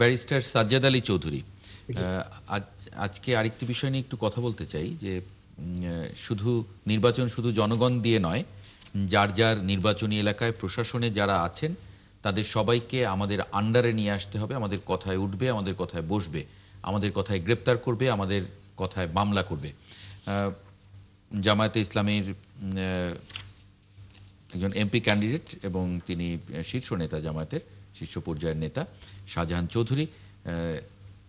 Barrister Sajjad Ali Chowdhury, আজকে আরেকটি বিষয় নিয়ে একটু কথা বলতে চাই যে শুধু নির্বাচন শুধু জনগণ দিয়ে নয়, যার যার নির্বাচনী এলাকায় প্রশাসনে যারা আছেন তাদের সবাইকে আমাদের আন্ডারে নিয়ে আসতে হবে। আমাদের কথায় উঠবে, আমাদের কথায় বসবে, আমাদের কথায় গ্রেপ্তার করবে, আমাদের কথায় মামলা করবে। জামায়াতে ইসলামের একজন এমপি ক্যান্ডিডেট এবং তিনি শীর্ষ নেতা, জামায়াতের শীর্ষ পর্যায়ের নেতা শাহজাহান চৌধুরী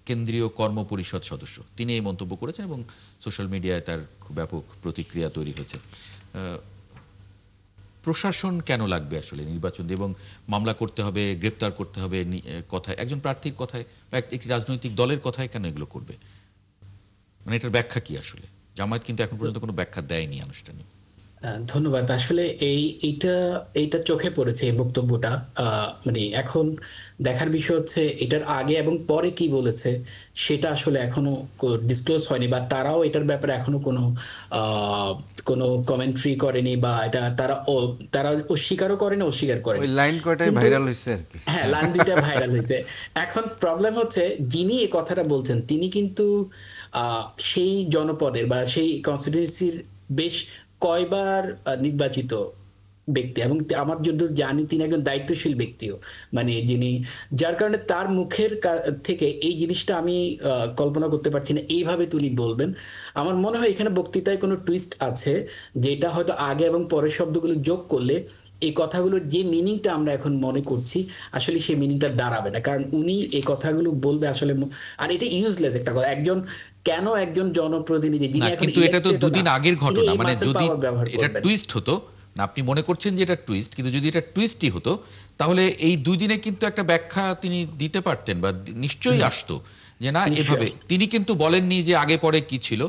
কেন্দ্রীয় কর্ম পরিষদ সদস্য, তিনি এই মন্তব্য করেছেন এবং সোশ্যাল মিডিয়ায় তার খুব ব্যাপক প্রতিক্রিয়া তৈরি হয়েছে। প্রশাসন কেন লাগবে আসলে নির্বাচন দিয়ে, এবং মামলা করতে হবে, গ্রেপ্তার করতে হবে কথায়, একজন প্রার্থীর কথায় বা একটি রাজনৈতিক দলের কথায় কেন এগুলো করবে? মানে এটার ব্যাখ্যা কি আসলে? জামায়াত কিন্তু এখন পর্যন্ত কোনো ব্যাখ্যা দেয়নি আনুষ্ঠানিক। ধন্যবাদ। আসলে এইটা এইটা চোখে পড়েছে এই বক্তব্যটা। মানে এখন দেখার বিষয় হচ্ছে এটার আগে এবং পরে কি বলেছে সেটা আসলে এখনো ডিসক্লোজ হয়নি, বা তারাও এটার ব্যাপারে এখনো কোনো কমেন্ট্রি করেনি, বা এটা তারা অস্বীকারও করেনি, অস্বীকার ওই করেনি। লাইন কয়টাই কিন্তু ভাইরাল হয়েছে আর কি। হ্যাঁ, লাইন দুইটা ভাইরাল হয়েছে। এখন প্রবলেম হচ্ছে যিনি এই কথাটা বলছেন তিনি কিন্তু সেই জনপদের বা সেই কনস্টিটিউয়েন্সির বেশ কয়বার নির্বাচিত ব্যক্তি, এবং আমার যতদূর জানি তিনি একজন দায়িত্বশীল ব্যক্তিও, মানে যিনি, যার কারণে তার মুখের থেকে এই জিনিসটা আমি কল্পনা করতে পারছি না এইভাবে তিনি বলবেন। আমার মনে হয় এখানে বক্তৃতায় কোনো টুইস্ট আছে, যেটা হয়তো আগে এবং পরের শব্দগুলো যোগ করলে এই কথাগুলোর যে মিনিংটা আমরা এখন মনে করছি আসলে সেই মিনিংটা দাঁড়াবে না, কারণ উনি এই কথাগুলো বলবে আসলে। আর এটা ইউজলেস একটা কথা। একজন জনপ্রতিনিধি না, যিনি এখন কিন্তু এটা তো ইলেক্টেড না, দুদিন আগের তিনি ঘটনা। এই মানে মাসেল যদি পাওয়ার ব্যবহার এটা করবেন? টুইস্ট হতো, না আপনি মনে করছেন যে এটা টুইস্ট, কিন্তু যদি এটা টুইস্টই হতো তাহলে এই দুই দিনে কিন্তু একটা ব্যাখ্যা তিনি দিতে পারতেন, বা নিশ্চয়ই আসতো যে না এভাবে। তিনি কিন্তু বলেননি যে আগে পরে কি ছিল,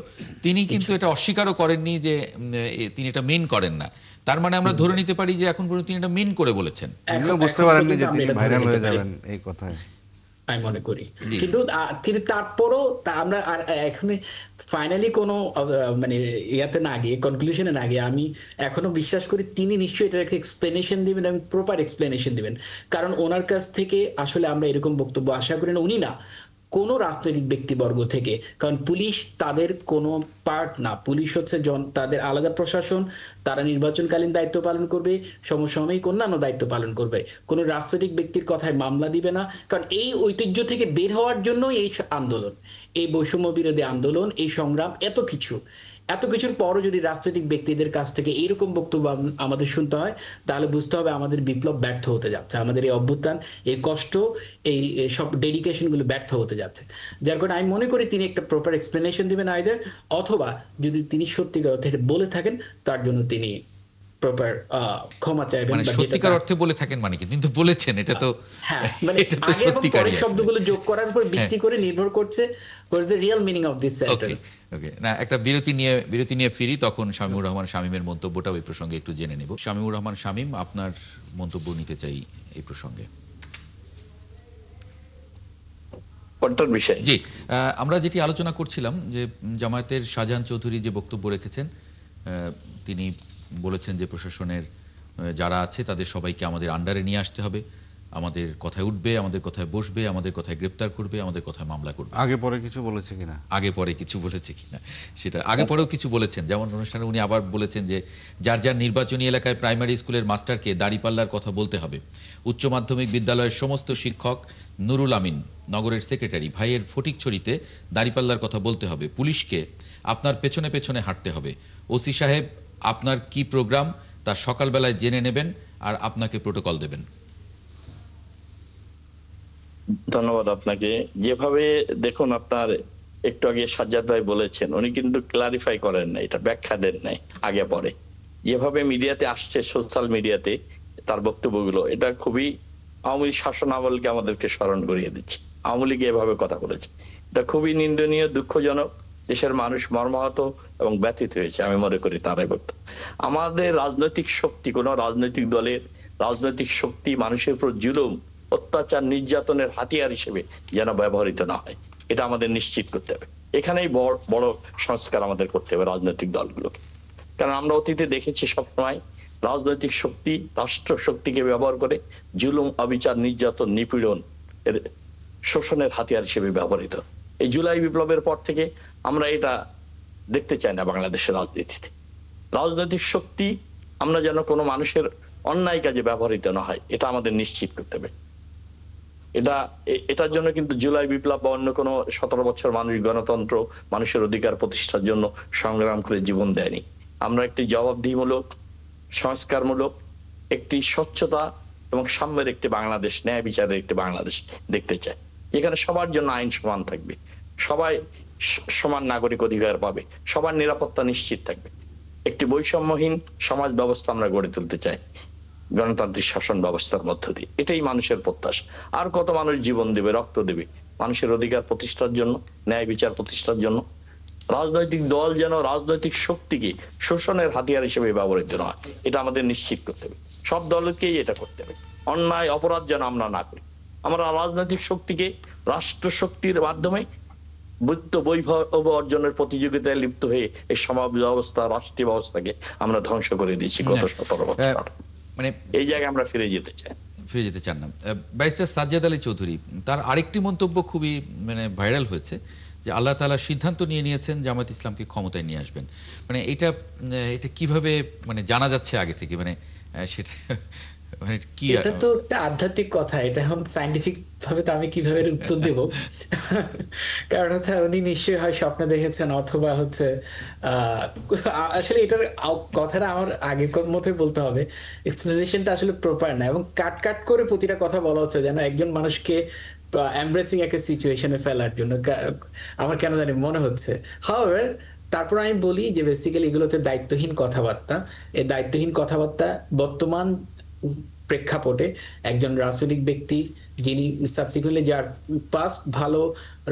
তিনি কিন্তু এটা অস্বীকারও করেননি যে তিনি এটা মিন করেন না। তার মানে আমরা ধরে নিতে পারি যে এখন পর্যন্ত তিনি এটা মিন করে বলেছেন। তিনিও বুঝতে এখন পারেননি পর্যন্ত যে আমরা তিনি এটা ধরে ভাইরাল নিতে হয়ে পারি, যাবেন এই কথায়। আমি মনে করি। জি। কিন্তু তিনি তারপরও আমরা আর এখন ফাইনালি কোনো মানে ইয়াতে না গিয়ে, কনক্লুশনে না গিয়ে, আমি এখনো বিশ্বাস করি তিনি নিশ্চয়ই এটার একটা এক্সপ্লেনেশন দিবেন এবং প্রপার এক্সপ্লেনেশন দিবেন। কারণ ওনার কাছ থেকে আসলে আমরা এরকম বক্তব্য আশা করি না, উনি না কোনো রাজনৈতিক ব্যক্তিবর্গ থেকে। কারণ পুলিশ তাদের কোনো পার্ট না, পুলিশ হচ্ছে তাদের আলাদা প্রশাসন, তারা নির্বাচনকালীন দায়িত্ব পালন করবে, সমসাময়িক অন্যান্য দায়িত্ব পালন করবে। কোনো রাজনৈতিক ব্যক্তির কথায় মামলা দিবে না, কারণ এই ঐতিহ্য থেকে বের হওয়ার জন্যই এই আন্দোলন, এই বৈষম্য বিরোধী আন্দোলন, এই সংগ্রাম, এত কিছুর পরও যদি রাজনৈতিক ব্যক্তিদের কাছ থেকে এইরকম বক্তব্য আমাদের শুনতে হয়, তাহলে বুঝতে হবে আমাদের বিপ্লব ব্যর্থ হতে যাচ্ছে, আমাদের এই অভ্যুত্থান, এই কষ্ট, এই সব ডেডিকেশনগুলো ব্যর্থ হতে যাচ্ছে। যার কারণে আমি মনে করি তিনি একটা প্রপার এক্সপ্লেনেশন দিবেন আইদার, অথবা যদি তিনি সত্যিকার অর্থে বলে থাকেন তার জন্য তিনি প্রপার ক্ষমা চাইবেন, মানে বা যেটা সত্যিকার তার। অর্থে বলে থাকেন মানে কি, কিন্তু বলেছেন এটা তো, হ্যাঁ, মানে এটা তো আগে এবং সত্যিকারই পরের আসলে। শব্দগুলো যোগ করার উপর হ্যাঁ, ভিত্তি করে নির্ভর করছে what's the real meaning of this okay sentence. Okay. না, একটা বিরতি নিয়ে ফিরি, তখন শামীমুর রহমান শামীমের মন্তব্যটাও এই প্রসঙ্গে একটু জেনে নেব। শামীমুর রহমান শামীম, আপনার মন্তব্য নিতে চাই এই প্রসঙ্গে। কোনটার বিষয়? জি, আমরা যেটি আলোচনা করছিলাম যে জামায়াতের শাহজাহান চৌধুরী যে বক্তব্য রেখেছেন, তিনি বলেছেন যে প্রশাসনের যারা আছে তাদের সবাইকে আমাদের আন্ডারে নিয়ে আসতে হবে, আমাদের কথায় উঠবে, আমাদের কথায় বসবে, আমাদের কথায় গ্রেপ্তার করবে, আমাদের কথায় মামলা করবে। আগে পরে কিছু বলেছে কিনা, আগে পরে কিছু বলেছে কিনা সেটা, আগে পরেও কিছু বলেছেন। যেমন অনুষ্ঠানে উনি আবার বলেছেন যে যার যার নির্বাচনী এলাকায় প্রাইমারি স্কুলের মাস্টারকে দাড়িপাল্লার কথা বলতে হবে, উচ্চ মাধ্যমিক বিদ্যালয়ের সমস্ত শিক্ষক, নুরুল আমিন নগরের সেক্রেটারি ভাইয়ের ফটিকছড়িতে দাড়িপাল্লার কথা বলতে হবে, পুলিশকে আপনার পেছনে পেছনে হাঁটতে হবে, ওসি সাহেব আপনার কি প্রোগ্রাম তা সকালবেলায় জেনে নেবেন আর আপনাকে প্রোটোকল দেবেন। ধন্যবাদ আপনাকে। যেভাবে দেখুন, আপনার একটু আগে সাজ্জাদ ভাই বলেছেন, উনি কিন্তু ক্লারিফাই করেন না, এটা ব্যাখ্যা দেন নাই আগে পরে। যেভাবে মিডিয়াতে আসছে, সোশ্যাল মিডিয়াতে তার বক্তব্যগুলো, এটা খুবই আওয়ামী শাসন আমলকে আমাদেরকে স্মরণ করিয়ে দিচ্ছে। আওয়ামী লীগ এভাবে কথা বলেছে, এটা খুবই নিন্দনীয়, দুঃখজনক। দেশের মানুষ মর্মাহত এবং ব্যথিত হয়েছে, আমি মনে করি তার এই বক্তব্য। আমাদের রাজনৈতিক শক্তি, কোন রাজনৈতিক দলের রাজনৈতিক শক্তি মানুষের উপর জুলুম, অত্যাচার, নির্যাতনের হাতিয়ার হিসেবে যেন ব্যবহৃত না হয়, এটা আমাদের নিশ্চিত করতে হবে। এখানেই বড় সংস্কার আমাদের করতে হবে রাজনৈতিক দলগুলোকে। কারণ আমরা অতীতে দেখেছি সবসময় রাজনৈতিক শক্তি রাষ্ট্র শক্তিকে ব্যবহার করে জুলুম, অবিচার, নির্যাতন, নিপীড়ন এর শোষণের হাতিয়ার হিসেবে ব্যবহৃত। এই জুলাই বিপ্লবের পর থেকে আমরা এটা দেখতে চাই না বাংলাদেশের রাজনীতিতে। রাজনৈতিক শক্তি আমরা যেন কোনো মানুষের অন্যায় কাজে ব্যবহৃত না হয়, এটা আমাদের নিশ্চিত করতে হবে। এটার জন্য কিন্তু জুলাই বিপ্লব বা অন্য কোনো 17 বছর মানুষ গণতন্ত্র, মানুষের অধিকার প্রতিষ্ঠার জন্য সংগ্রাম করে জীবন দেয়নি। আমরা একটি জবাবদিহিমূলক, সংস্কারমূলক, একটি স্বচ্ছতা এবং সাম্যের একটি বাংলাদেশ, ন্যায় বিচারের একটি বাংলাদেশ দেখতে চাই, যেখানে সবার জন্য আইন সমান থাকবে, সবাই সমান নাগরিক অধিকার পাবে, সবার নিরাপত্তা নিশ্চিত থাকবে। একটি বৈষম্যহীন সমাজ ব্যবস্থা আমরা গড়ে তুলতে চাই গণতান্ত্রিক শাসন ব্যবস্থার মধ্য দিয়ে। এটাই মানুষের প্রত্যাশা। আর কত মানুষ জীবন দেবে, রক্ত দেবে মানুষের অধিকার প্রতিষ্ঠার জন্য, ন্যায় বিচার প্রতিষ্ঠার জন্য। রাজনৈতিক দল যেন রাজনৈতিক শক্তিকে শোষণের হাতিয়ার হিসেবে ব্যবহৃত না হয়, এটা আমাদের নিশ্চিত করতে হবে। সব দলকেই এটা করতে হবে। অন্যায় অপরাধ যেন আমরা না করি। আমরা রাজনৈতিক শক্তিকে রাষ্ট্র শক্তির মাধ্যমে বৈভব অর্জনের প্রতিযোগিতায় লিপ্ত হয়ে এই সমাজ ব্যবস্থা, রাষ্ট্রীয় ব্যবস্থাকে আমরা ধ্বংস করে দিয়েছি গত 17 বছর। মানে এই জায়গায় আমরা ফিরে যেতে চাই। ফিরে যেতে চান না। ব্যারিস্টার সাজ্জাদ আলী চৌধুরী, তার আরেকটি মন্তব্য খুবই মানে ভাইরাল হয়েছে যে আল্লাহ তাআলা সিদ্ধান্ত নিয়েছেন জামায়াত ইসলামকে ক্ষমতায় নিয়ে আসবেন। মানে এটা কিভাবে মানে জানা যাচ্ছে আগে থেকে, মানে সেটা মানে কি? এটা তো একটা আধ্যাত্মিক কথা, এটা এখন সায়েন্টিফিক ভাবে তো আমি কিভাবে এর উত্তর দেব? কারণ হচ্ছে উনি নিশ্চয়ই হয় স্বপ্ন দেখেছেন, অথবা হচ্ছে আসলে এটার কথাটা আমার আগের মতোই বলতে হবে, এক্সপ্লেনেশনটা আসলে প্রপার না, এবং কাট কাট করে প্রতিটা কথা বলা হচ্ছে যেন একজন মানুষকে এমব্রেসিং একটা সিচুয়েশনে ফেলার জন্য আমার কেন জানি মনে হচ্ছে। হাওয়ার, তারপর আমি বলি যে বেসিক্যালি এগুলো হচ্ছে দায়িত্বহীন কথাবার্তা। এই দায়িত্বহীন কথাবার্তা বর্তমান প্রেক্ষাপটে একজন রাজনৈতিক ব্যক্তি যিনি সাবসিকুয়েন্টলি, যার পাস্ট ভালো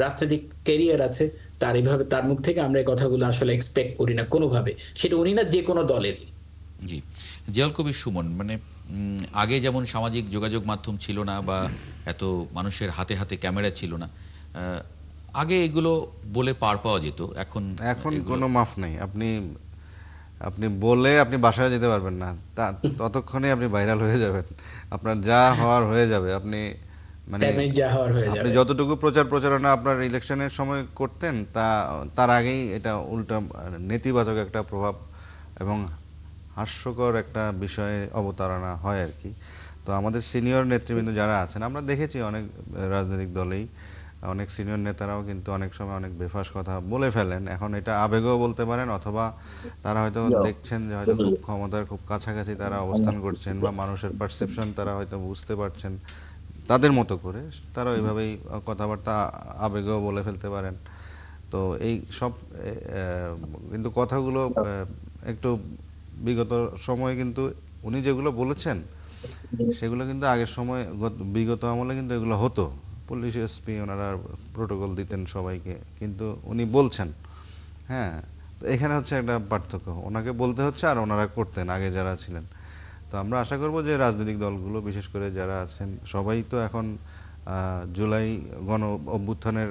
রাজনৈতিক ক্যারিয়ার আছে, তার এইভাবে তার মুখ থেকে আমরা এই কথাগুলো আসলে এক্সপেক্ট করি না কোনোভাবে, সেটা উনি না যে কোনো দলেরই। জি, জিয়াউল কবির সুমন, মানে আগে যেমন সামাজিক যোগাযোগ মাধ্যম ছিল না বা এত মানুষের হাতে হাতে ক্যামেরা ছিল না, আগে এগুলো বলে পার পাওয়া যেত, এখন কোনো মাফ নেই। আপনি বলে আপনি বাসায় যেতে পারবেন না, ততক্ষণে আপনি ভাইরাল হয়ে যাবেন, আপনার যা হওয়ার হয়ে যাবে। আপনি মানে আপনি যতটুকু প্রচারণা আপনার ইলেকশনের সময় করতেন, তার আগেই এটা উল্টা নেতিবাচক একটা প্রভাব এবং হাস্যকর একটা বিষয়ে অবতারণা হয় আর কি। তো আমাদের সিনিয়র নেতৃবৃন্দ যারা আছেন, আমরা দেখেছি অনেক রাজনৈতিক দলেই অনেক সিনিয়র নেতারাও কিন্তু অনেক সময় অনেক বেফাস কথা বলে ফেলেন। এখন এটা আবেগও বলতে পারেন, অথবা তারা হয়তো দেখছেন যে হয়তো খুব ক্ষমতার খুব কাছাকাছি তারা অবস্থান করছেন, বা মানুষের পারসেপশন তারা হয়তো বুঝতে পারছেন তাদের মতো করে, তারা ওইভাবেই কথাবার্তা আবেগও বলে ফেলতে পারেন। তো এই সব কিন্তু কথাগুলো একটু বিগত সময়ে কিন্তু উনি যেগুলো বলেছেন সেগুলো কিন্তু আগের সময় বিগত আমলে কিন্তু এগুলো হতো। পুলিশ এসপি ওনারা প্রোটোকল দিতেন সবাইকে, কিন্তু উনি বলছেন। হ্যাঁ, তো এখানে হচ্ছে একটা পার্থক্য, ওনাকে বলতে হচ্ছে আর ওনারা করতেন আগে যারা ছিলেন। তো আমরা আশা করব যে রাজনৈতিক দলগুলো বিশেষ করে যারা আছেন সবাই তো এখন জুলাই গণ অভ্যুত্থানের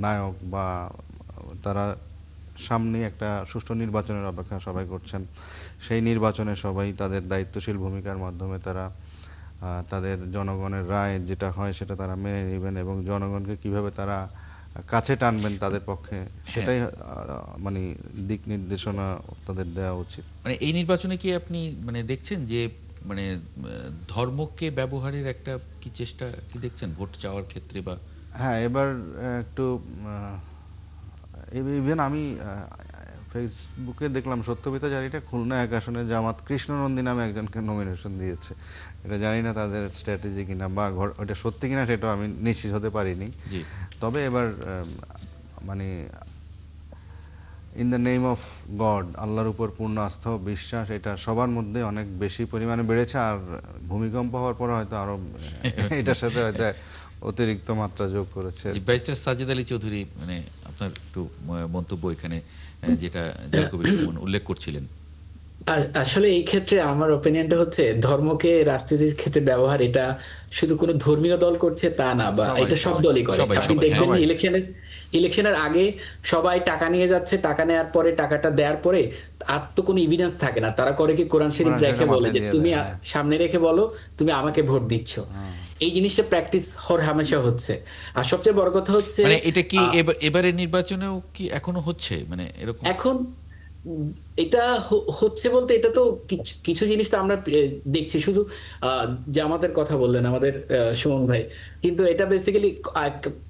নায়ক, বা তারা সামনে একটা সুষ্ঠু নির্বাচনের অপেক্ষা সবাই করছেন। সেই নির্বাচনে সবাই তাদের দায়িত্বশীল ভূমিকার মাধ্যমে তারা তাদের জনগণের রায় যেটা হয় সেটা তারা মেনে নেবেন, এবং জনগণকে কিভাবে তারা কাছে টানবেন তাদের পক্ষে, সেটাই মানে দিক নির্দেশনা তাদের দেওয়া উচিত। মানে এই নির্বাচনে কি আপনি মানে দেখছেন যে মানে ধর্মকে ব্যবহারের একটা কি চেষ্টা কি দেখছেন ভোট চাওয়ার ক্ষেত্রে? বা হ্যাঁ, এবার একটু ইভেন আমি ফেসবুকে দেখলাম সত্যবিতাচারীটা খুলনা 1 আসনে জামাত কৃষ্ণনন্দী নামে একজনকে নমিনেশন দিয়েছে। এটা জানি না তাদের স্ট্র্যাটেজি কিনা বা ওটা সত্যি কিনা সেটাও আমি নিশ্চিত হতে পারিনি। তবে এবার মানে in the name of god, আল্লাহর উপর পূর্ণ আস্থা ও বিশ্বাস এটা সবার মধ্যে অনেক বেশি পরিমাণে বেড়েছে। আর ভূমিকম্প হওয়ার পর হয়তো আরো এটার সাথে হয়তো অতিরিক্ত মাত্রা যোগ করেছে। ব্যারিস্টার সাজ্জাদ আলী চৌধুরী, মানে আপনার একটু মন্তব্য এখানে, যেটা জিয়াউল কবির সুমন উল্লেখ করছিলেন। আসলে এই ক্ষেত্রে আমার ওপিনিয়নটা হচ্ছে ধর্মকে রাজনীতির ক্ষেত্রে ব্যবহার এটা শুধু কোনো ধর্মীয় দল করছে তা না, বা এটা সব দলই করে। আপনি দেখবেন ইলেকশনের আগে সবাই টাকা নিয়ে যাচ্ছে, টাকা নেওয়ার পরে টাকাটা দেওয়ার পরে আর তো কোনো ইভিডেন্স থাকে না, তারা করে কি কোরআন শরীফ রেখে বলে যে তুমি সামনে রেখে বলো তুমি আমাকে ভোট দিচ্ছ। এই জিনিসটা প্র্যাকটিস হর হামেশা হচ্ছে। আর সবচেয়ে বড় কথা হচ্ছে মানে এটা কি এবারের নির্বাচনেও কি এখনো হচ্ছে মানে এরকম? এখন এটা হচ্ছে বলতে, এটা তো কিছু কিছু জিনিস তো আমরা দেখছি, শুধু জামাতের কথা বললেন আমাদের সুমন ভাই, কিন্তু এটা বেসিক্যালি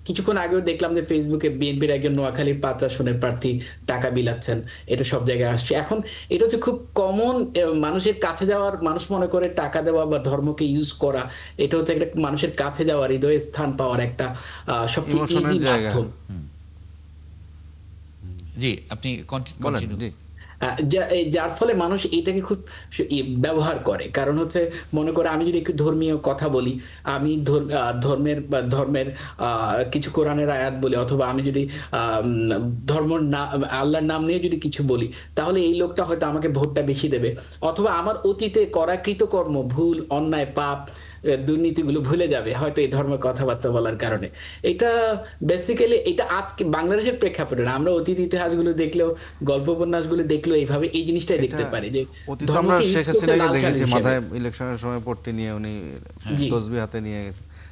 কিছুক্ষণ আগেও দেখলাম যে ফেসবুকে বিএনপির একজন নোয়াখালীর 5 আসনের প্রার্থী টাকা বিলাচ্ছেন, এটা সব জায়গায় আসছে এখন। এটা হচ্ছে খুব কমন, মানুষের কাছে যাওয়ার, মানুষ মনে করে টাকা দেওয়া বা ধর্মকে ইউজ করা, এটা হচ্ছে একটা মানুষের কাছে যাওয়ার, হৃদয়ে স্থান পাওয়ার একটা সবচেয়ে ইমোশনের ইজি জায়গা। মাধ্যম। জি, আপনি বলেন কন্টিনিউ। জি। যার ফলে মানুষ এটাকে খুব ব্যবহার করে। কারণ হচ্ছে মনে করে আমি যদি একটু ধর্মীয় কথা বলি, আমি ধর্মের কিছু কোরআনের আয়াত বলি, অথবা আমি যদি ধর্ম না আল্লাহর নাম নিয়ে যদি কিছু বলি, তাহলে এই লোকটা হয়তো আমাকে ভোটটা বেশি দেবে। অথবা আমার অতীতে করা কৃতকর্ম, ভুল, অন্যায়, পাপ, দুর্নীতিগুলো ভুলে যাবে হয়তো এই ধর্মের কথাবার্তা বলার কারণে। এটা বেসিক্যালি এটা আজকে বাংলাদেশের প্রেক্ষাপটে না, আমরা অতীত ইতিহাসগুলো দেখলেও, গল্প উপন্যাসগুলো দেখলেও এইভাবে এই জিনিসটাই এটা দেখতে পারি যে অতীতে আমরা ধর্মকে ইউজ শেখ করতে হাসিনাকে লাল কালি দেখেছি হিসেবে। মাথায় ইলেকশনের সময় পট্টি নিয়ে উনি জি, তসবি হাতে নিয়ে।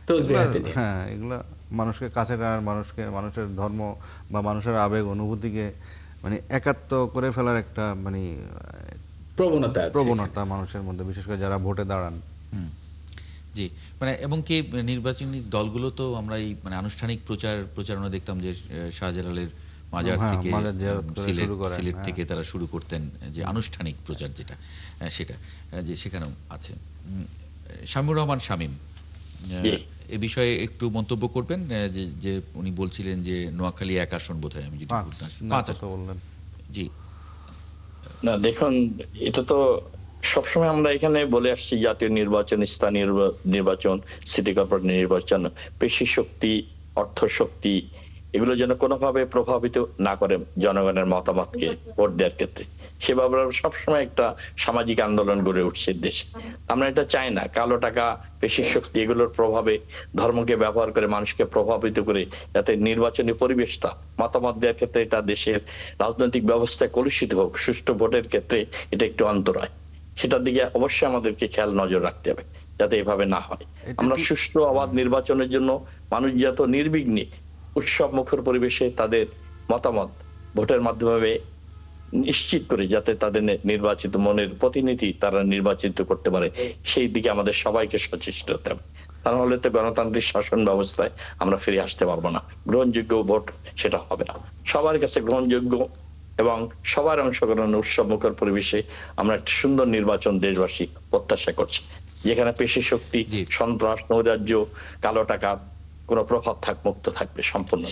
তসবিহ এগুলা, হাতে নিয়ে। হ্যাঁ, এগুলা মানুষকে কাছে টানার, মানুষের ধর্ম বা মানুষের আবেগ অনুভূতিকে মানে একাত্ম করে ফেলার একটা মানে প্রবণতা আছে এখানে। প্রবণতা মানুষের মধ্যে, বিশেষ করে যারা ভোটে দাঁড়ান। জি, মানে এবং কি নির্বাচনী দলগুলো তো আমরা এই মানে আনুষ্ঠানিক প্রচারণা দেখতাম যে শাহজালালের মাজার হ্যাঁ, থেকে মাজার জিয়ারত করে সিলেট শুরু করেন, সিলেট হ্যাঁ। থেকে তারা শুরু করতেন যে আনুষ্ঠানিক প্রচার যেটা, সেটা যে সেখানেও আছে। শামীমুর রহমান শামীম, জি। এ বিষয়ে একটু মন্তব্য করবেন, যে উনি বলছিলেন যে নোয়াখালী 1 আসন বোধহয়, আমি যদি ভুল না, 5 কথা আসন। বললেন। জি, না দেখুন, এটা তো সবসময় আমরা এখানে বলে আসছি, জাতীয় নির্বাচন, স্থানীয় নির্বাচন, সিটি কর্পোরেট নির্বাচন, পেশি শক্তি, অর্থ শক্তি, এগুলো যেন কোনোভাবে প্রভাবিত না করে জনগণের মতামতকে ভোট দেওয়ার ক্ষেত্রে। সেভাবে আমরা সবসময় একটা সামাজিক আন্দোলন গড়ে উঠছে দেশে। আমরা এটা চাই না কালো টাকা, পেশি শক্তি এগুলোর প্রভাবে ধর্মকে ব্যবহার করে মানুষকে প্রভাবিত করে যাতে নির্বাচনী পরিবেশটা, মতামত দেওয়ার ক্ষেত্রে এটা দেশের রাজনৈতিক ব্যবস্থায় কলুষিত হোক, সুষ্ঠু ভোটের ক্ষেত্রে এটা একটু অন্তরায়। সেটার দিকে অবশ্যই আমাদেরকে খেয়াল নজর রাখতে হবে যাতে এভাবে না হয়। এটা আমরা কি সুষ্ঠু অবাধ নির্বাচনের জন্য মানুষ যত নির্বিঘ্নে উৎসব মুখর পরিবেশে তাদের মতামত ভোটের মাধ্যমে নিশ্চিত করে যাতে তাদের নির্বাচিত মনের প্রতিনিধি তারা নির্বাচিত করতে পারে, সেই দিকে আমাদের সবাইকে সচেষ্ট হতে হবে। তা নাহলে তো গণতান্ত্রিক শাসন ব্যবস্থায় আমরা ফিরে আসতে পারবো না, গ্রহণযোগ্য ভোট সেটা হবে না। সবার কাছে গ্রহণযোগ্য এবং সবার অংশগ্রহণ উৎসব মুখর পরিবেশে আমরা একটা সুন্দর নির্বাচন দেশবাসী প্রত্যাশা করছি, যেখানে পেশি শক্তি, জি। সন্ত্রাস, নৈরাজ্য, কালো টাকা কোনো প্রভাব মুক্ত থাকবে সম্পূর্ণ।